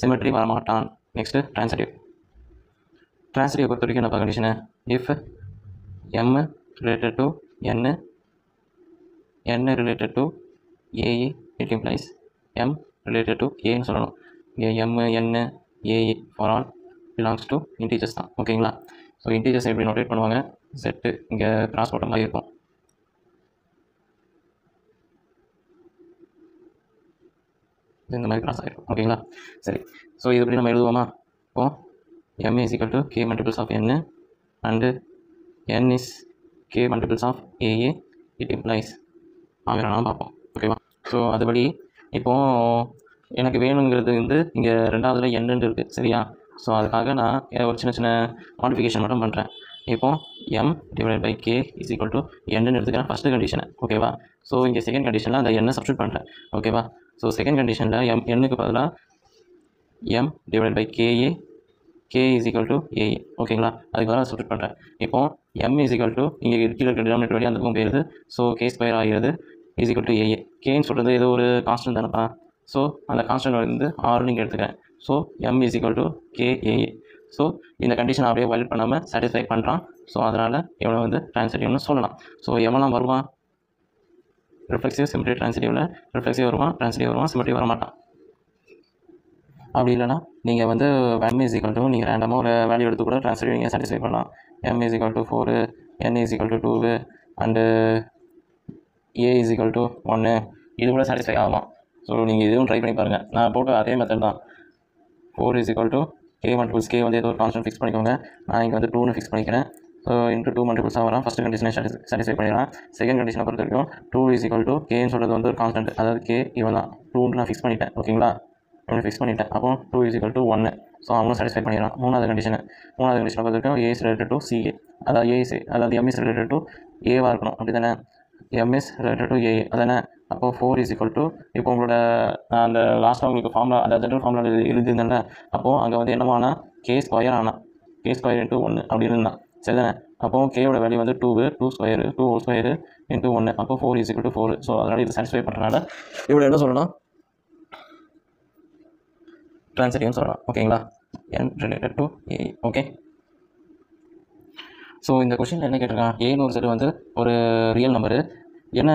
[SPEAKER 1] சிமெட்ரி வரமாட்டான். நெக்ஸ்ட்டு ட்ரான்சிட்டிவ் பொறுத்த வரைக்கும் என்ன condition, if m related to n related to a it implies m related to ஏன்னு சொல்லணும். இங்கே m, n, a for all belongs to integers தான். ஓகேங்களா? ஸோ இன்டீஜர்ஸ் எப்படி நோட்டேட் பண்ணுவாங்க, செட்டு இங்கே கிராஸ் போட்ட மாதிரி இருக்கும். இந்த மாதிரி கிராஸ் ஆகிருக்கும். ஓகேங்களா? சரி, ஸோ இது எப்படி நம்ம எழுதுவோமா, இப்போது m is equal to k multiples of n and n is k multiples of a it implies ஆகிறானாலும் பார்ப்போம். ஓகேவா? ஸோ அதுபடி இப்போது எனக்கு வேணுங்கிறது வந்து இங்கே ரெண்டாவதுல n இருக்குது. சரியா? ஸோ அதுக்காக நான் ஒரு சின்ன மாடிஃபிகேஷன் மட்டும் பண்ணுறேன். இப்போது m divide by k is equal to n எடுத்துக்கிறேன் ஃபஸ்ட்டு கண்டிஷனை. ஓகேவா? ஸோ இங்கே செகண்ட் கண்டிஷனில் அந்த n சப்ஸ்டியூட் பண்ணுறேன். ஓகேவா? ஸோ செகண்ட் கண்டிஷனில் n-க்கு பதிலாக m divide by k is equal to a. ஓகேங்களா? அதுக்கு பதிலாக சப்ஸ்டியூட் பண்ணுறேன். இப்போது m இஸ் ஈக்குவல் டு இங்கே கீழே இருக்க டினாமினேட்டர் வழி அந்த பக்கம் போயிடுது. ஸோ k² ஆகிறது இஸ் ஈக்குவல் டு a. கேன்னு சொல்கிறது ஏதோ ஒரு கான்ஸ்டன்ட் தானப்பா. ஸோ அந்த கான்ஸ்டன்ட் வந்து 6 நீங்கள் எடுத்துக்கிறேன். So m is equal to ka. So இந்த கண்டிஷன் அப்படியே வயலேட் பண்ணாமல் சாட்டிஸ்ஃபை பண்ணுறான். ஸோ அதனால் எவ்வளோ வந்து ட்ரான்சிட்டிவ்னு சொல்லலாம். ஸோ எவெல்லாம் வருவான், ரிஃப்ளெக்சிவ் சிமெட்ரி ட்ரான்சிட்டிவில் ரிஃப்ளெக்சிவ் வருவான், ட்ரான்சிட்டிவ் வருவான், சிமெட்ரி வரமாட்டான். அப்படி இல்லைனா நீங்கள் வந்து m இஸ் ஈக்குவல் டு நீங்கள் ரேண்டமாக ஒரு வேல்யூ எடுத்து கூட ட்ரான்சிட்டிவ் நீங்கள் சாட்டிஸ்ஃபை பண்ணலாம். m is equal to 4, n is equal to 2 and a is equal to 1 இது கூட சாட்டிஸ்ஃபை ஆகலாம். ஸோ நீங்கள் இதுவும் ட்ரை பண்ணி பாருங்கள். நான் போட்ட அதே மெத்தட் தான். 4 is equal to K multiples K வந்து ஏதோ ஒரு கான்ஸ்டன்ட் ஃபிக்ஸ் பண்ணிக்கோங்க. நான் இங்கே வந்து 2ன்னு ஃபிக்ஸ் பண்ணிக்கிறேன். ஸோ இன்ட்டு 2 மல்டிபிள்ஸாக வரும். ஃபஸ்ட்டு கண்டிஷனை சாட்டிஸ்ஃபை பண்ணிடலாம். செகண்ட் கண்டிஷனை பொறுத்த வரைக்கும் 2 இஸ் ஈக்குவல் டு கேன்னு சொல்கிறது வந்து ஒரு கான்ஸ்டன்ட், அதாவது கே இவன் தான் 2ன்னு நான் ஃபிக்ஸ் பண்ணிட்டேன். ஓகேங்களா, இவனை ஃபிக்ஸ் பண்ணிட்டேன். அப்போ 2 இஸ் ஈக்குவல் டு 1. ஸோ அவங்களும் சாட்டிஸ்ஃபை பண்ணிடலாம். மூணாவது கண்டிஷனை பொறுத்த வரைக்கும் ஏ இஸ் ரிலேட்டட் டு சிஏ, அதாவது எம் இஸ் ரிலேட்டட் டு ஏவாக இருக்கணும். அப்படி தானே, எம் இஸ் ரிலேட்டட் டு ஏ அதானே. அப்போ 4 இஸ் ஈக்குவல் டு இப்போ உங்களோட அந்த லாஸ்ட்டாக உங்களுக்கு ஃபார்முலா, அந்த ஜென்ரல் ஃபார்முலா எழுதியிருந்தேன்ல, அப்போது அங்கே வந்து என்னவானா கே ஸ்கொயர் ஆனால் கே ஸ்கொயர் இன்ட்டு 1 அப்படி இருந்தான். சரி தானே. அப்போது கேயோட வேல்யூ வந்து 2 ஸ்கொயரு 2 ஹோல் ஸ்கொயரு இன்ட்டு 1. அப்போ 4 இஸ் ஈக்குவல் டு 4. ஸோ அதனால் இது சாட்டிஸ்ஃபை பண்ணுறதுனால இவ்வளோ என்ன சொல்லலாம், ட்ரான்சிட்டிவ்னு சொல்லலாம். ஓகேங்களா, n related to A. Okay, so இந்த கொஷினில் என்ன கேட்டிருக்கான், ஏன்னு ஒரு செட் வந்து ஒரு ரியல் நம்பரு, என்ன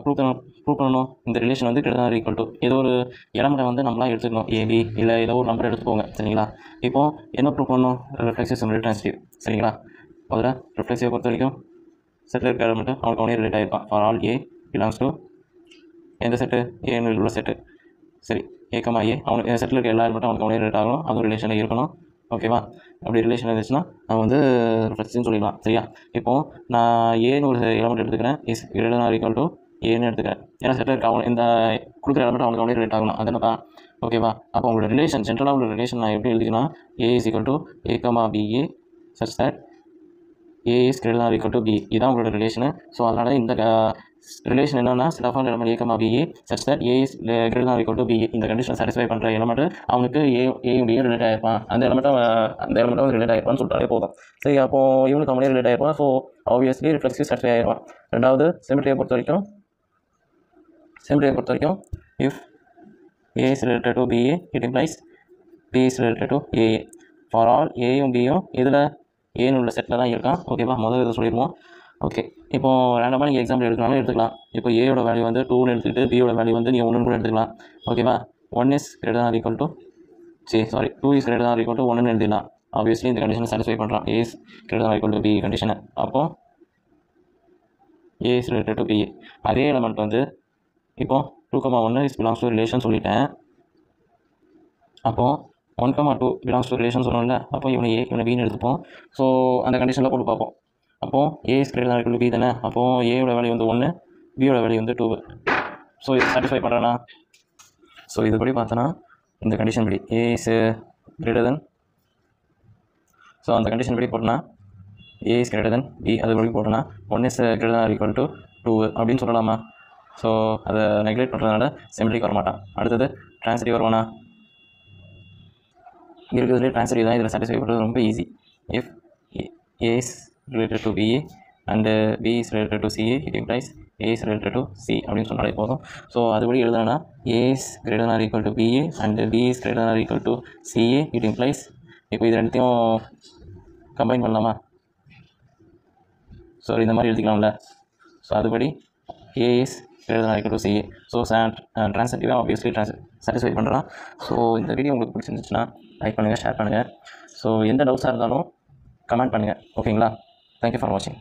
[SPEAKER 1] ப்ரூவ் பண்ணணும், இந்த ரிலேஷன் வந்து கிட்ட தான் ஈக்குவல் டு ஏதோ ஒரு இடங்களை வந்து நம்மளாம் எடுத்துக்கணும், ஏபி இல்லை ஏதோ ஒரு நம்பர் எடுத்துக்கோங்க. சரிங்களா, இப்போது என்ன ப்ரூவ் பண்ணணும், ரிஃப்ளெக்சிவ் சிமிலர் ட்ரான்சிட்டிவ். சரிங்களா, அதில் ரிஃப்ளெக்சிவை பொறுத்த வரைக்கும் செட்டில் இருக்கிற மட்டும் அவனுக்கு அவனே ரிலேட் ஆகிருப்பான். For all A belongs to எந்த செட்டு, ஏன்னு உள்ள செட்டு. சரி, ஏக்கமா ஏ அவனுக்கு செட்டில் இருக்க எல்லாரும் மட்டும் அவனுக்கு அவனே ரிலேட் ஆகணும், அது ரிலேஷனில் இருக்கணும். ஓகேவா, அப்படி ரிலேஷன் இருந்துச்சுன்னா நான் வந்து ரிஃப்ளெக்ஸ்னு சொல்லிடலாம். சரியா, இப்போது நான் ஏன்னு ஒரு எலமெண்ட் எடுத்துக்கிறேன், is greater or equal to ஏன்னு எடுத்துக்கிறேன். ஏன்னா செட்டில் இருக்க அவன் இந்த கொடுக்குற எலமெண்ட் அவனுக்கு அவனே ரிலேட் ஆகணும். அதனப்பா ஓகேவா. அப்போ உங்களோட ரிலேஷன் ஜென்ரலாக உள்ள ரிலேஷன் நான் எப்படி எழுதிக்கலாம், A is equal to a comma B such that A is greater or equal to B. இதுதான் உங்களோட ரிலேஷனு. ஸோ அதனால் இந்த ரிலேஷன் என்னன்னா set of element a comma B such that A is greater or equal to B. இந்த condition satisfy பண்ணுற element அவனுக்கு ஏயும் பிஏ ரிலேட் ஆகிருப்பான். அந்த எலமெண்ட்டும் ரிலேட் ஆகிருப்பான்னு சொல்லிட்டாலே போதும். சரி, அப்போது இவனுக்கு அவனே ரிலேட் ஆகிருப்பான். ஸோ ஆப்வியஸ்லி ரிஃப்ளெக்ஸிவ் சாட்டிஸ்ஃபை ஆகிருப்பான். ரெண்டாவது சிமெட்ரியை பொறுத்த வரைக்கும் if A is related to B it implies B is related to A. For all ஏயும் பியும் இதில் ஏன்னு உள்ள செட்டில் தான் இருக்கான். ஓகேவா, முதல் இதை சொல்லிடுவோம். ஓகே, இப்போ ரேண்டமாக நீங்கள் எக்ஸாம்பிள் எடுக்கலாம்னு எடுத்துக்கலாம். இப்போ ஏயோட வேல்யூ வந்து 2ன்னு எடுத்துக்கிட்டு பியோட வேல்யூ வந்து நீங்கள் 1ன்னு கூட எடுத்துக்கலாம். ஓகேவா, 1 is greater or equal to 2 is greater or equal to 1ன்னு எழுதிடலாம். ஆப்வியஸ்லி இந்த கண்டிஷனை சாட்டிஸ்ஃபை பண்ணுறான், A is greater or equal to B கண்டிஷனை. அப்போது A is related to B. அதே எலமெண்ட் வந்து இப்போ 2,1 இஸ் பிலாங்ஸ் டு ரிலேஷன் சொல்லிட்டேன். அப்போது 1,2 பிலாங்ஸ் டு ரிலேஷன் சொல்லணும்ல, அப்போ இவனை ஏ இவனை பின்னு எடுத்துப்போம். ஸோ அந்த கண்டிஷனில் போட்டு பார்ப்போம். அப்போது A is greater or equal to B தானே. அப்போது ஏயோட வேல்யூ வந்து 1, பியோட வேல்யூ வந்து 2. ஸோ இது சாட்டிஸ்ஃபை பண்ணுறானா. ஸோ இதுபடி பார்த்தோன்னா இந்த கண்டிஷன் படி ஏ இஸ் கிரேட்டர் தென், ஸோ அந்த கண்டிஷன் படி போட்டோன்னா ஏ இஸ் கிரேட்டர் தென் பி, அதுபடி போட்டோன்னா 1 is greater or equal to 2 அப்படின்னு சொல்லலாமா. ஸோ அதை நெக்லெக்ட் பண்ணுறதுனால சிமெட்ரிக் வரமாட்டான். அடுத்தது ட்ரான்சிட்டிவ் வருவானா, இருக்கிறதுலே ட்ரான்சிட்டிவ் தான் இதில் சாட்டிஸ்ஃபை பண்ணுறது ரொம்ப easy. If A is related to B and B is related to C it implies A is related to C அப்படின்னு சொன்னாலே போதும். ஸோ அதுபடி எழுதுனா A is greater or equal to B and B is greater or equal to C it implies. இப்போ இது ரெண்டுத்தையும் combine பண்ணலாமா, so இந்த மாதிரி எழுதிக்கலாம்ல. ஸோ அதுபடி A is greater or equal to C. So ட்ரான்சிட்டிவாக ஆப்வியஸ்லி சாட்டிஸ்ஃபை பண்ணுறான். ஸோ இந்த வீடியோ உங்களுக்கு பிடிச்சிருந்துச்சுன்னா லைக் பண்ணுங்கள், ஷேர் பண்ணுங்கள். ஸோ எந்த டவுட்ஸாக இருந்தாலும் கமெண்ட் பண்ணுங்கள். ஓகேங்களா, தேங்க்யூ ஃபார் வாட்சிங்.